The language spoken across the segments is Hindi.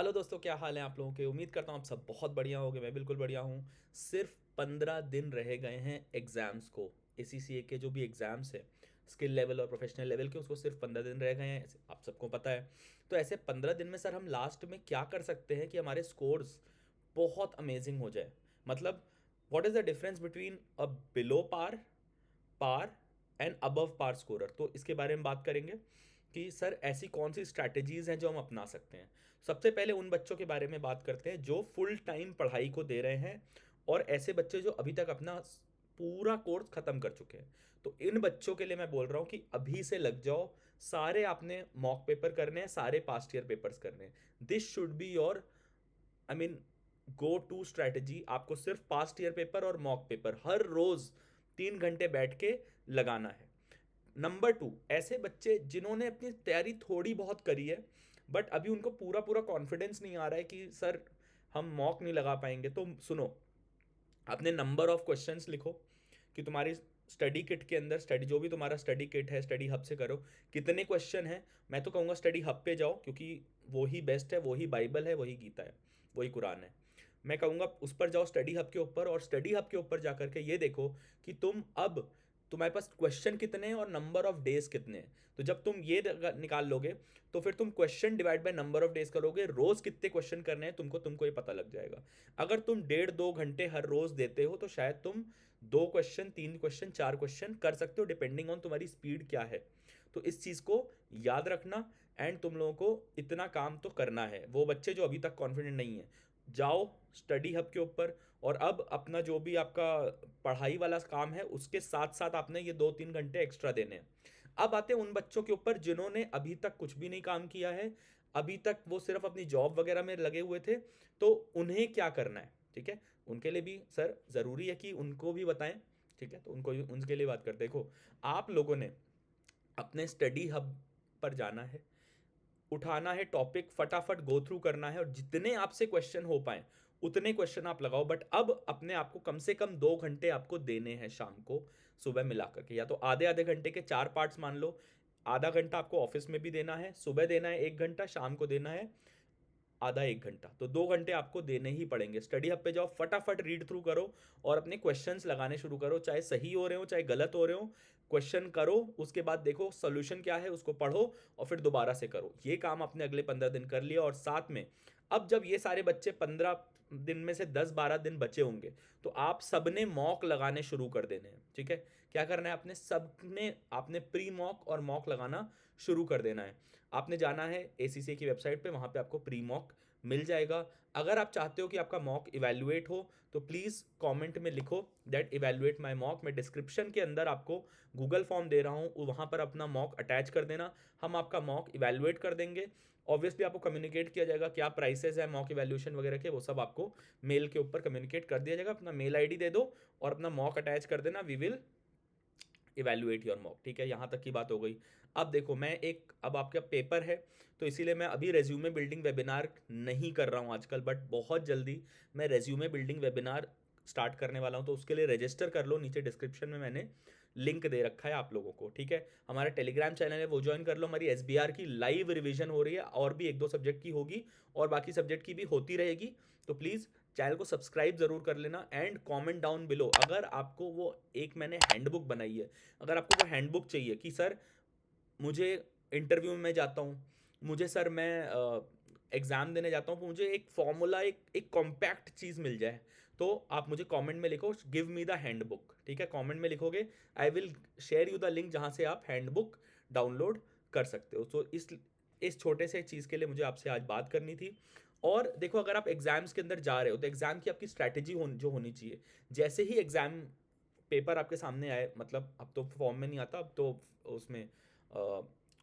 हेलो दोस्तों, क्या हाल है आप लोगों के। उम्मीद करता हूँ आप सब बहुत बढ़िया होंगे। मैं बिल्कुल बढ़िया हूँ। सिर्फ 15 दिन रह गए हैं एग्ज़ाम्स को। ACCA के जो भी एग्ज़ाम्स है, स्किल लेवल और प्रोफेशनल लेवल के, उसको सिर्फ 15 दिन रह गए हैं, आप सबको पता है। तो ऐसे 15 दिन में सर हम लास्ट में क्या कर सकते हैं कि हमारे स्कोर्स बहुत अमेजिंग हो जाए। मतलब what is the difference between a below par, par and above par scorer. तो इसके बारे में बात करेंगे कि सर ऐसी कौन सी स्ट्रैटेजीज हैं जो हम अपना सकते हैं। सबसे पहले उन बच्चों के बारे में बात करते हैं जो फुल टाइम पढ़ाई को दे रहे हैं, और ऐसे बच्चे जो अभी तक अपना पूरा कोर्स ख़त्म कर चुके हैं। तो इन बच्चों के लिए मैं बोल रहा हूँ कि अभी से लग जाओ। सारे आपने मॉक पेपर करने हैं, सारे पास्ट ईयर पेपर्स करने हैं। This should be your, I mean, go to strategy. आपको सिर्फ पास्ट ईयर पेपर और मॉक पेपर हर रोज 3 घंटे बैठ के लगाना है। नंबर टू, ऐसे बच्चे जिन्होंने अपनी तैयारी थोड़ी बहुत करी है बट अभी उनको पूरा पूरा कॉन्फिडेंस नहीं आ रहा है कि सर हम मॉक नहीं लगा पाएंगे, तो सुनो, अपने नंबर ऑफ क्वेश्चंस लिखो कि तुम्हारी स्टडी किट के अंदर, स्टडी जो भी तुम्हारा स्टडी किट है, स्टडी हब से करो, कितने क्वेश्चन है। मैं तो कहूँगा स्टडी हब पे जाओ, क्योंकि वो ही बेस्ट है, वो ही बाइबल है, वही गीता है, वही कुरान है। मैं कहूँगा उस पर जाओ स्टडी हब के ऊपर, और स्टडी हब के ऊपर जा करके ये देखो कि तुम्हारे पास क्वेश्चन कितने हैं और नंबर ऑफ डेज कितने हैं। तो जब तुम ये निकाल लोगे तो फिर तुम question divide by number of days करोगे, रोज कितने क्वेश्चन करने हैं तुमको ये पता लग जाएगा। अगर तुम 1.5-2 घंटे हर रोज देते हो तो शायद तुम 2 क्वेश्चन, 3 क्वेश्चन, 4 क्वेश्चन कर सकते हो, डिपेंडिंग ऑन तुम्हारी स्पीड क्या है। तो इस चीज़ को याद रखना। एंड तुम लोगों को इतना काम तो करना है। वो बच्चे जो अभी तक कॉन्फिडेंट नहीं है, जाओ स्टडी हब के ऊपर, और अब अपना जो भी आपका पढ़ाई वाला काम है उसके साथ साथ आपने ये 2-3 घंटे एक्स्ट्रा देने हैं। अब आते हैं उन बच्चों के ऊपर जिन्होंने अभी तक कुछ भी नहीं काम किया है, अभी तक वो सिर्फ अपनी जॉब वगैरह में लगे हुए थे। तो उन्हें क्या करना है, ठीक है। उनके लिए भी सर ज़रूरी है कि उनको भी बताएं, ठीक है। तो उनको उनके लिए बात करते, देखो, आप लोगों ने अपने स्टडी हब पर जाना है, उठाना है टॉपिक, फटाफट गो थ्रू करना है, और जितने आपसे क्वेश्चन हो पाए उतने क्वेश्चन आप लगाओ। बट अब अपने आप को कम से कम 2 घंटे आपको देने हैं शाम को, सुबह मिला करके, या तो आधे आधे घंटे के 4 पार्ट्स मान लो। आधा घंटा आपको ऑफिस में भी देना है, सुबह देना है 1 घंटा, शाम को देना है आधा 1 घंटा। तो 2 घंटे आपको देने ही पड़ेंगे। स्टडी हब पे जाओ, फटाफट रीड थ्रू करो और अपने क्वेश्चंस लगाने शुरू करो, चाहे सही हो रहे हो चाहे गलत हो रहे हो। क्वेश्चन करो, उसके बाद देखो सोल्यूशन क्या है, उसको पढ़ो, और फिर दोबारा से करो। ये काम आपने अगले 15 दिन कर लिया। और साथ में अब जब ये सारे बच्चे 15 दिन में से 10-12 दिन बचे होंगे, तो आप सबने मॉक लगाने शुरू कर देने हैं, ठीक है। क्या करना है, आपने प्री मॉक और मॉक लगाना शुरू कर देना है। आपने जाना है ACCA की वेबसाइट पे, वहाँ पे आपको प्री मॉक मिल जाएगा। अगर आप चाहते हो कि आपका मॉक इवैल्यूएट हो तो प्लीज़ कमेंट में लिखो दैट इवैल्यूएट माय मॉक। मैं डिस्क्रिप्शन के अंदर आपको गूगल फॉर्म दे रहा हूँ, वहाँ पर अपना मॉक अटैच कर देना, हम आपका मॉक इवैल्यूएट कर देंगे। ऑब्वियसली आपको कम्युनिकेट किया जाएगा क्या प्राइसेस है मॉक इवैल्यूएशन वगैरह के, वो सब आपको मेल के ऊपर कम्युनिकेट कर दिया जाएगा। अपना मेल ID दे दो और अपना मॉक अटैच कर देना, we will evaluate your mock, ठीक है। यहाँ तक की बात हो गई। अब देखो, अब आपका पेपर है, तो इसीलिए मैं अभी रेज्यूमे बिल्डिंग वेबिनार नहीं कर रहा हूँ आजकल, बट बहुत जल्दी मैं रेज्यूमे बिल्डिंग वेबिनार स्टार्ट करने वाला हूँ। तो उसके लिए रजिस्टर कर लो, नीचे डिस्क्रिप्शन में मैंने लिंक दे रखा है आप लोगों को, ठीक है। हमारा टेलीग्राम चैनल है, वो ज्वाइन कर लो। हमारी SBR की लाइव रिवीजन हो रही है, और भी 1-2 सब्जेक्ट की होगी, और बाकी सब्जेक्ट की भी होती रहेगी। तो प्लीज़ चैनल को सब्सक्राइब ज़रूर कर लेना, एंड कमेंट डाउन बिलो अगर आपको वो एक मैंने हैंडबुक बनाई है, अगर आपको वो हैंडबुक चाहिए कि सर मुझे इंटरव्यू में मैं जाता हूँ, मुझे सर मैं एग्ज़ाम देने जाता हूँ, तो मुझे एक फॉर्मूला, एक कॉम्पैक्ट चीज़ मिल जाए, तो आप मुझे कमेंट में लिखो, गिव मी द हैंडबुक, ठीक है। कमेंट में लिखोगे, I will share you the link जहाँ से आप हैंडबुक डाउनलोड कर सकते हो। तो इस छोटे से चीज़ के लिए मुझे आपसे आज बात करनी थी। और देखो, अगर आप एग्ज़ाम्स के अंदर जा रहे हो तो एग्ज़ाम की आपकी स्ट्रैटेजी जो होनी चाहिए, जैसे ही एग्ज़ाम पेपर आपके सामने आए, मतलब अब तो फॉर्म में नहीं आता, अब तो उसमें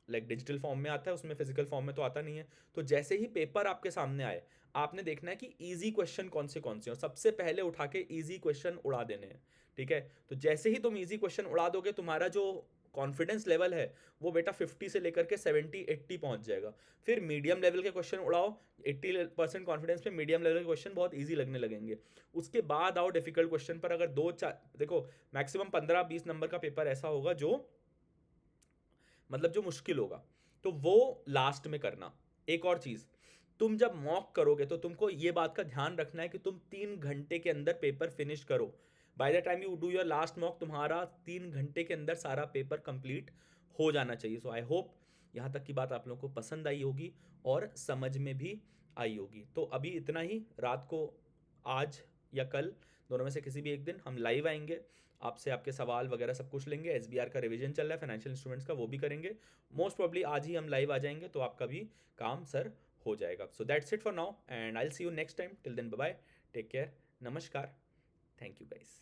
लाइक डिजिटल फॉर्म में आता है, उसमें फिजिकल फॉर्म में तो आता नहीं है। तो जैसे ही पेपर आपके सामने आए, आपने देखना है कि इजी क्वेश्चन कौन से हैं, और सबसे पहले उठा के इजी क्वेश्चन उड़ा देने हैं, ठीक है। तो जैसे ही तुम इजी क्वेश्चन उड़ा दोगे, तुम्हारा जो कॉन्फिडेंस लेवल है वो बेटा 50 से लेकर के 70-80 पहुंच जाएगा। फिर मीडियम लेवल के क्वेश्चन उड़ाओ, 80% कॉन्फिडेंस पे मीडियम लेवल के क्वेश्चन बहुत ईजी लगने लगेंगे। उसके बाद आओ डिफिकल्ट क्वेश्चन पर। अगर दो चार, देखो, मैक्सिमम 15-20 नंबर का पेपर ऐसा होगा जो, मतलब जो मुश्किल होगा, तो वो लास्ट में करना। एक और चीज़, तुम जब मॉक करोगे तो तुमको ये बात का ध्यान रखना है कि तुम 3 घंटे के अंदर पेपर फिनिश करो। By the time you do your last mock तुम्हारा 3 घंटे के अंदर सारा पेपर कंप्लीट हो जाना चाहिए। सो आई होप यहाँ तक की बात आप लोगों को पसंद आई होगी और समझ में भी आई होगी। तो अभी इतना ही। रात को आज या कल दोनों में से किसी भी एक दिन हम लाइव आएंगे, आपसे आपके सवाल वगैरह सब कुछ लेंगे। एसबीआर का रिवीजन चल रहा है, फाइनेंशियल इंस्ट्रूमेंट्स का, वो भी करेंगे। मोस्ट प्रॉब्ली आज ही हम लाइव आ जाएंगे, तो आपका भी काम सर हो जाएगा। So that's it for now and I will see you next time. Till then bye bye, take care, नमस्कार, थैंक यू गाइस।